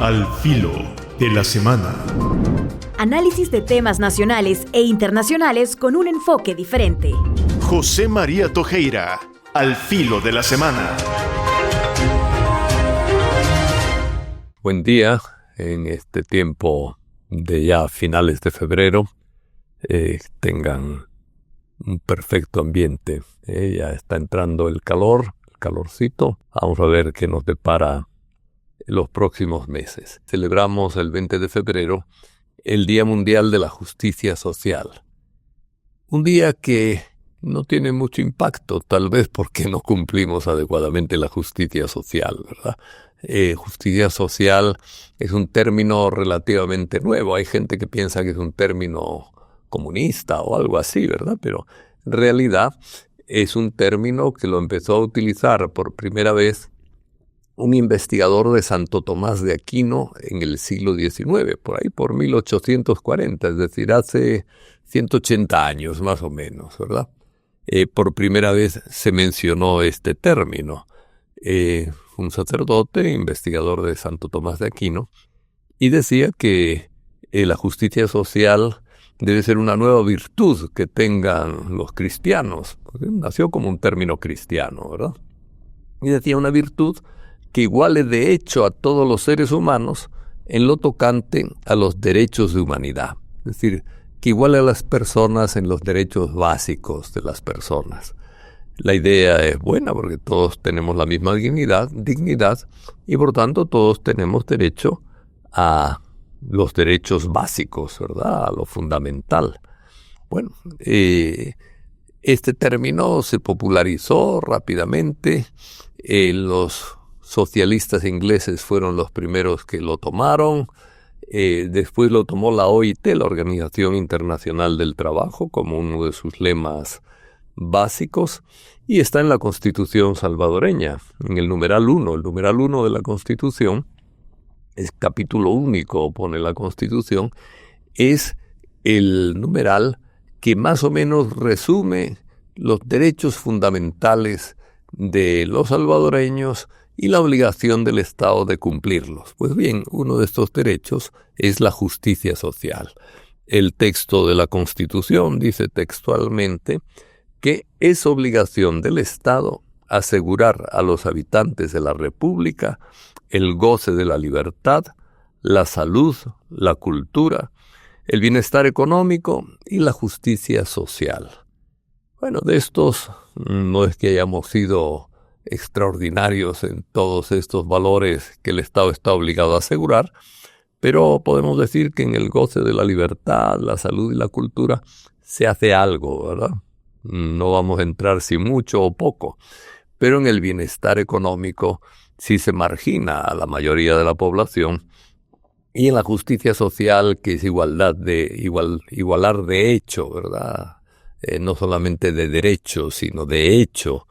Al filo de la semana. Análisis de temas nacionales e internacionales con un enfoque diferente. José María Tojeira, al filo de la semana. Buen día en este tiempo de ya finales de febrero. Tengan un perfecto ambiente. Ya está entrando el calorcito. Vamos a ver qué nos depara los próximos meses. Celebramos el 20 de febrero el Día Mundial de la Justicia Social. Un día que no tiene mucho impacto, tal vez porque no cumplimos adecuadamente la justicia social, ¿verdad? Justicia social es un término relativamente nuevo. Hay gente que piensa que es un término comunista o algo así, ¿verdad? Pero en realidad es un término que lo empezó a utilizar por primera vez un investigador de Santo Tomás de Aquino en el siglo XIX, por ahí por 1840, es decir, hace 180 años más o menos, ¿verdad? Por primera vez se mencionó este término. Un sacerdote, investigador de Santo Tomás de Aquino, y decía que la justicia social debe ser una nueva virtud que tengan los cristianos, porque nació como un término cristiano, ¿verdad? Y decía una virtud que iguale de hecho a todos los seres humanos en lo tocante a los derechos de humanidad. Es decir, que iguale a las personas en los derechos básicos de las personas. La idea es buena porque todos tenemos la misma dignidad y por tanto todos tenemos derecho a los derechos básicos, ¿verdad? A lo fundamental. Bueno, este término se popularizó rápidamente. Los socialistas ingleses fueron los primeros que lo tomaron. Después lo tomó la OIT, la Organización Internacional del Trabajo, como uno de sus lemas básicos, y está en la Constitución salvadoreña, en el numeral 1. El numeral 1 de la Constitución, es capítulo único, pone la Constitución, es el numeral que más o menos resume los derechos fundamentales de los salvadoreños y la obligación del Estado de cumplirlos. Pues bien, uno de estos derechos es la justicia social. El texto de la Constitución dice textualmente que es obligación del Estado asegurar a los habitantes de la República el goce de la libertad, la salud, la cultura, el bienestar económico y la justicia social. Bueno, de estos no es que hayamos sido extraordinarios en todos estos valores que el Estado está obligado a asegurar, pero podemos decir que en el goce de la libertad, la salud y la cultura se hace algo, ¿verdad? No vamos a entrar si mucho o poco, pero en el bienestar económico sí se margina a la mayoría de la población, y en la justicia social, que es igualar de hecho, ¿verdad? No solamente de derecho, sino de hecho,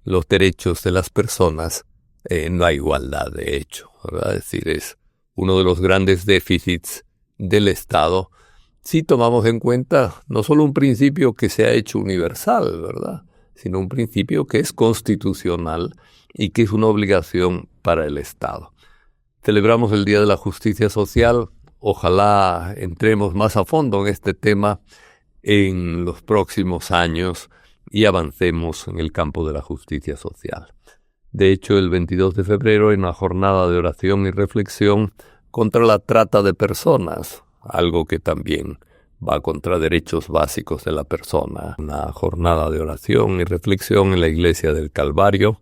los derechos de las personas, no hay igualdad de hecho, ¿verdad? Es decir, es uno de los grandes déficits del Estado, si tomamos en cuenta no solo un principio que se ha hecho universal, ¿verdad?, sino un principio que es constitucional y que es una obligación para el Estado. Celebramos el Día de la Justicia Social. Ojalá entremos más a fondo en este tema en los próximos años y avancemos en el campo de la justicia social. De hecho, el 22 de febrero hay una jornada de oración y reflexión contra la trata de personas, algo que también va contra derechos básicos de la persona. Una jornada de oración y reflexión en la Iglesia del Calvario.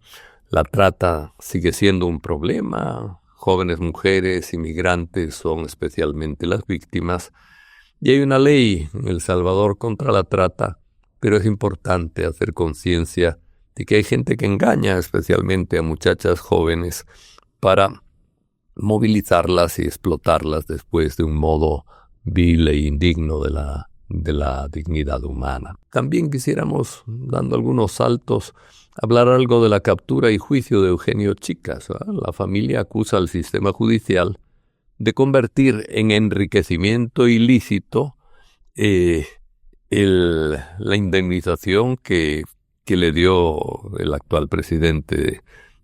La trata sigue siendo un problema. Jóvenes mujeres, inmigrantes son especialmente las víctimas. Y hay una ley en El Salvador contra la trata, pero es importante hacer conciencia de que hay gente que engaña especialmente a muchachas jóvenes para movilizarlas y explotarlas después de un modo vil e indigno de la dignidad humana. También quisiéramos, dando algunos saltos, hablar algo de la captura y juicio de Eugenio Chicas, ¿verdad? La familia acusa al sistema judicial de convertir en enriquecimiento ilícito la indemnización que le dio el actual presidente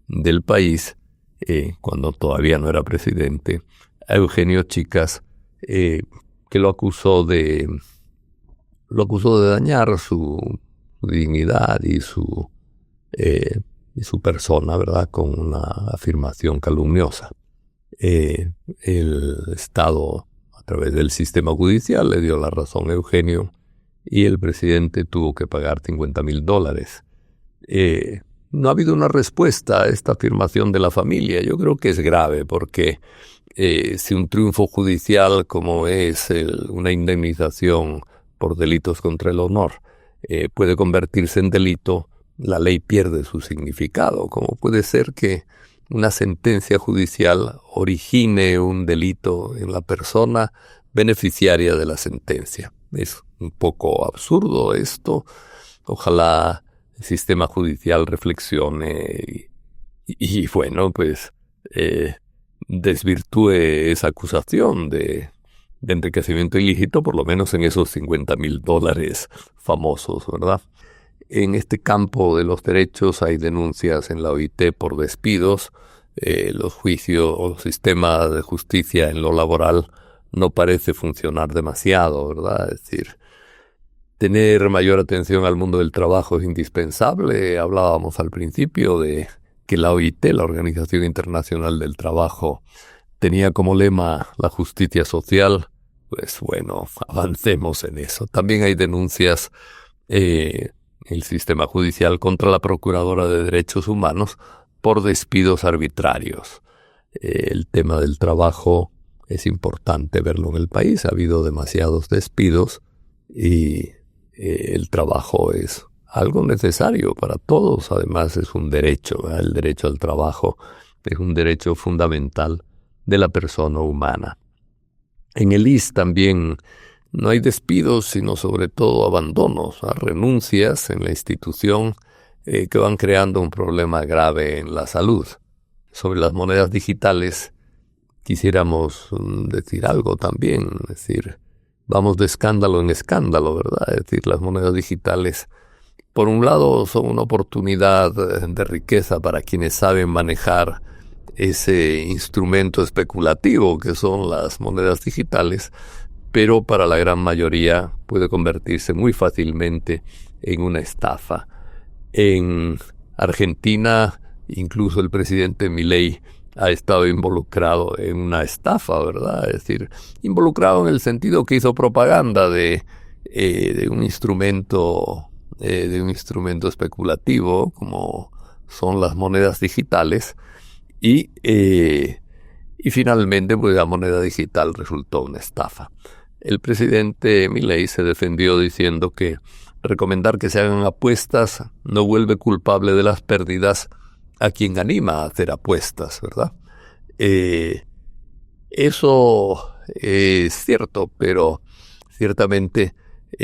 del país cuando todavía no era presidente, a Eugenio Chicas, que lo acusó de dañar su dignidad y su persona, ¿verdad?, con una afirmación calumniosa. El Estado, a través del sistema judicial, le dio la razón a Eugenio y el presidente tuvo que pagar $50,000. No ha habido una respuesta a esta afirmación de la familia. Yo creo que es grave porque si un triunfo judicial como es una indemnización por delitos contra el honor puede convertirse en delito, la ley pierde su significado. ¿Cómo puede ser que una sentencia judicial origine un delito en la persona beneficiaria de la sentencia? Es un poco absurdo esto. Ojalá el sistema judicial reflexione y bueno, pues desvirtúe esa acusación de enriquecimiento ilícito, por lo menos en esos $50,000 famosos, ¿verdad? En este campo de los derechos hay denuncias en la OIT por despidos. Los juicios o el sistema de justicia en lo laboral no parece funcionar demasiado, ¿verdad? Es decir, tener mayor atención al mundo del trabajo es indispensable. Hablábamos al principio de que la OIT, la Organización Internacional del Trabajo, tenía como lema la justicia social. Pues bueno, avancemos en eso. También hay denuncias el sistema judicial contra la Procuradora de Derechos Humanos por despidos arbitrarios. El tema del trabajo es importante verlo en el país. Ha habido demasiados despidos y el trabajo es algo necesario para todos. Además es un derecho, ¿verdad? El derecho al trabajo es un derecho fundamental de la persona humana. En el ISSSTE también no hay despidos, sino sobre todo abandonos, renuncias en la institución que van creando un problema grave en la salud. Sobre las monedas digitales quisiéramos decir algo también, es decir, vamos de escándalo en escándalo, ¿verdad? Es decir, las monedas digitales, por un lado, son una oportunidad de riqueza para quienes saben manejar ese instrumento especulativo que son las monedas digitales, pero para la gran mayoría puede convertirse muy fácilmente en una estafa. En Argentina, incluso el presidente Milei ha estado involucrado en una estafa, ¿verdad? Es decir, involucrado en el sentido que hizo propaganda de un instrumento especulativo, como son las monedas digitales, y finalmente pues la moneda digital resultó una estafa. El presidente Milei se defendió diciendo que recomendar que se hagan apuestas no vuelve culpable de las pérdidas a quien anima a hacer apuestas, ¿verdad? Eso es cierto, pero ciertamente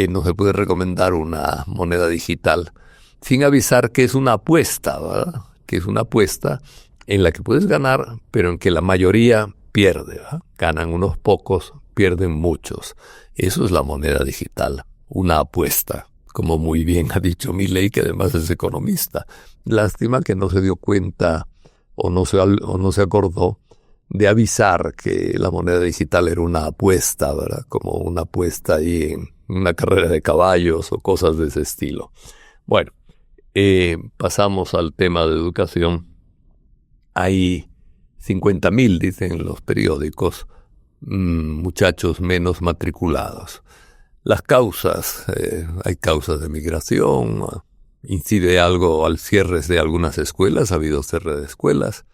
no se puede recomendar una moneda digital sin avisar que es una apuesta, ¿verdad? Que es una apuesta en la que puedes ganar, pero en que la mayoría pierde, ¿verdad? Ganan unos pocos, pierden muchos. Eso es la moneda digital, una apuesta, como muy bien ha dicho Milei, que además es economista. Lástima que no se dio cuenta o no se acordó de avisar que la moneda digital era una apuesta, ¿verdad? Como una apuesta ahí en una carrera de caballos o cosas de ese estilo. Bueno, pasamos al tema de educación. Hay 50,000, dicen los periódicos, muchachos menos matriculados. Las causas, hay causas de migración, incide algo al cierre de algunas escuelas, ha habido cierre de escuelas.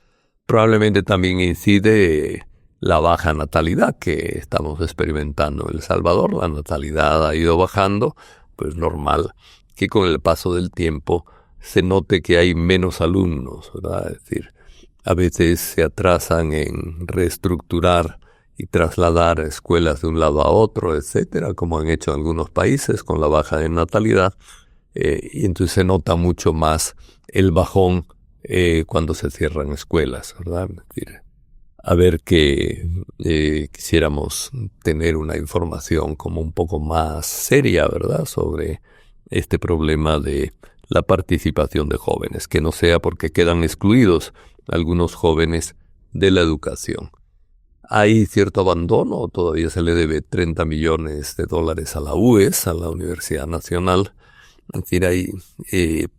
Probablemente también incide la baja natalidad que estamos experimentando en El Salvador. La natalidad ha ido bajando, pues normal que con el paso del tiempo se note que hay menos alumnos, ¿verdad? Es decir, a veces se atrasan en reestructurar y trasladar escuelas de un lado a otro, etcétera, como han hecho algunos países con la baja de natalidad, y entonces se nota mucho más el bajón cuando se cierran escuelas, ¿verdad? Es decir, a ver que quisiéramos tener una información como un poco más seria, ¿verdad?, sobre este problema de la participación de jóvenes, que no sea porque quedan excluidos algunos jóvenes de la educación. Hay cierto abandono, todavía se le debe $30 millones a la UES, a la Universidad Nacional. Es decir, hay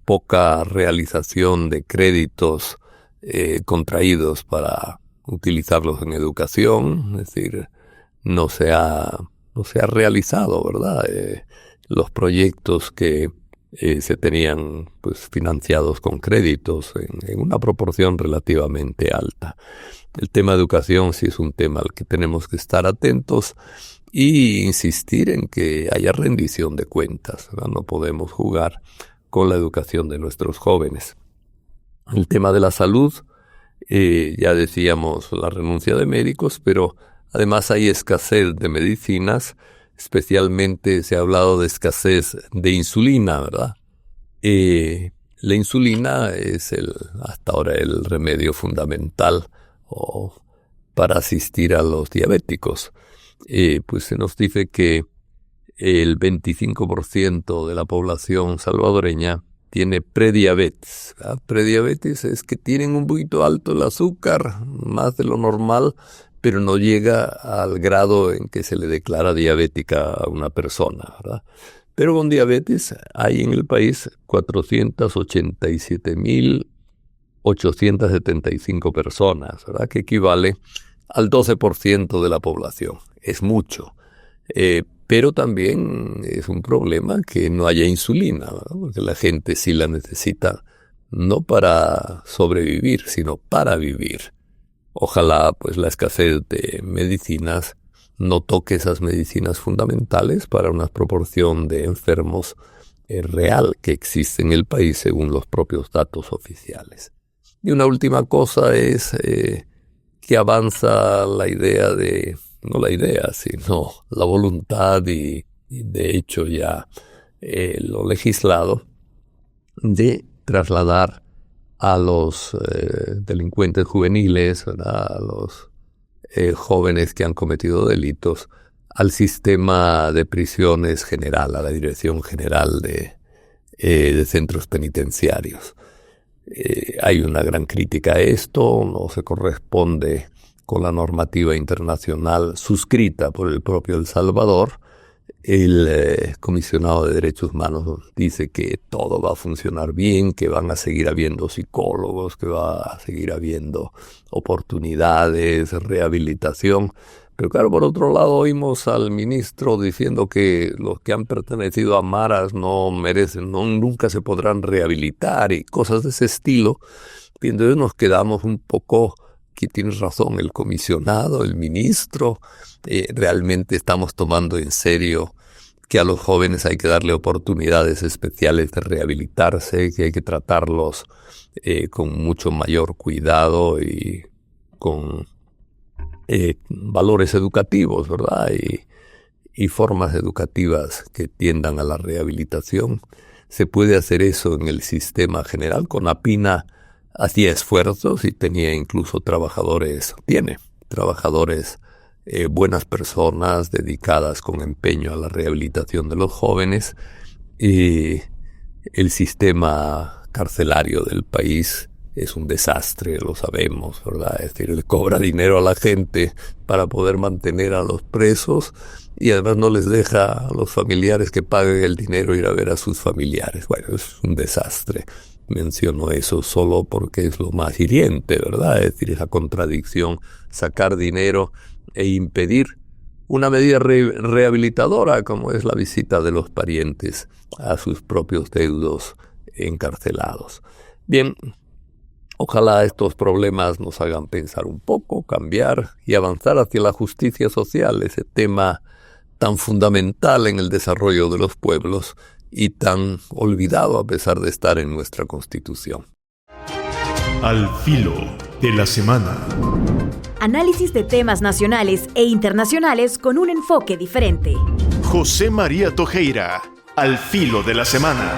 poca realización de créditos contraídos para utilizarlos en educación. Es decir, no se ha realizado, ¿verdad? Los proyectos que se tenían pues financiados con créditos en una proporción relativamente alta. El tema de educación sí es un tema al que tenemos que estar atentos y insistir en que haya rendición de cuentas, ¿verdad? No podemos jugar con la educación de nuestros jóvenes. El tema de la salud, ya decíamos la renuncia de médicos, pero además hay escasez de medicinas. Especialmente se ha hablado de escasez de insulina, ¿verdad? La insulina es hasta ahora el remedio fundamental para asistir a los diabéticos. Pues se nos dice que el 25% de la población salvadoreña tiene prediabetes, ¿verdad? Prediabetes es que tienen un poquito alto el azúcar, más de lo normal, pero no llega al grado en que se le declara diabética a una persona, ¿verdad? Pero con diabetes hay en el país 487.875 personas, ¿verdad? Que equivale al 12% de la población. Es mucho. Pero también es un problema que no haya insulina, ¿verdad? Porque la gente sí la necesita, no para sobrevivir, sino para vivir. Ojalá pues la escasez de medicinas no toque esas medicinas fundamentales para una proporción de enfermos real que existe en el país según los propios datos oficiales. Y una última cosa es que avanza la voluntad y de hecho ya lo legislado de trasladar a los delincuentes juveniles, ¿verdad? A los jóvenes que han cometido delitos, al sistema de prisiones general, a la Dirección General de Centros Penitenciarios. Hay una gran crítica a esto, no se corresponde con la normativa internacional suscrita por el propio El Salvador. El comisionado de derechos humanos dice que todo va a funcionar bien, que van a seguir habiendo psicólogos, que va a seguir habiendo oportunidades, rehabilitación. Pero claro, por otro lado oímos al ministro diciendo que los que han pertenecido a maras no merecen, nunca se podrán rehabilitar y cosas de ese estilo. Y entonces nos quedamos un poco, que tienes razón, el comisionado, el ministro, realmente estamos tomando en serio que a los jóvenes hay que darle oportunidades especiales de rehabilitarse, que hay que tratarlos con mucho mayor cuidado y con valores educativos, ¿verdad? Y formas educativas que tiendan a la rehabilitación. Se puede hacer eso en el sistema general. CONAPINA hacía esfuerzos y tenía incluso tiene trabajadores, buenas personas dedicadas con empeño a la rehabilitación de los jóvenes. Y el sistema carcelario del país es un desastre, lo sabemos, ¿verdad? Es decir, le cobra dinero a la gente para poder mantener a los presos y además no les deja a los familiares que paguen el dinero ir a ver a sus familiares. Bueno, es un desastre. Menciono eso solo porque es lo más hiriente, ¿verdad? Es decir, esa contradicción, sacar dinero e impedir una medida rehabilitadora como es la visita de los parientes a sus propios deudos encarcelados. Bien, ojalá estos problemas nos hagan pensar un poco, cambiar y avanzar hacia la justicia social, ese tema tan fundamental en el desarrollo de los pueblos y tan olvidado a pesar de estar en nuestra Constitución. Al filo de la semana. Análisis de temas nacionales e internacionales con un enfoque diferente. José María Tojeira, al filo de la semana.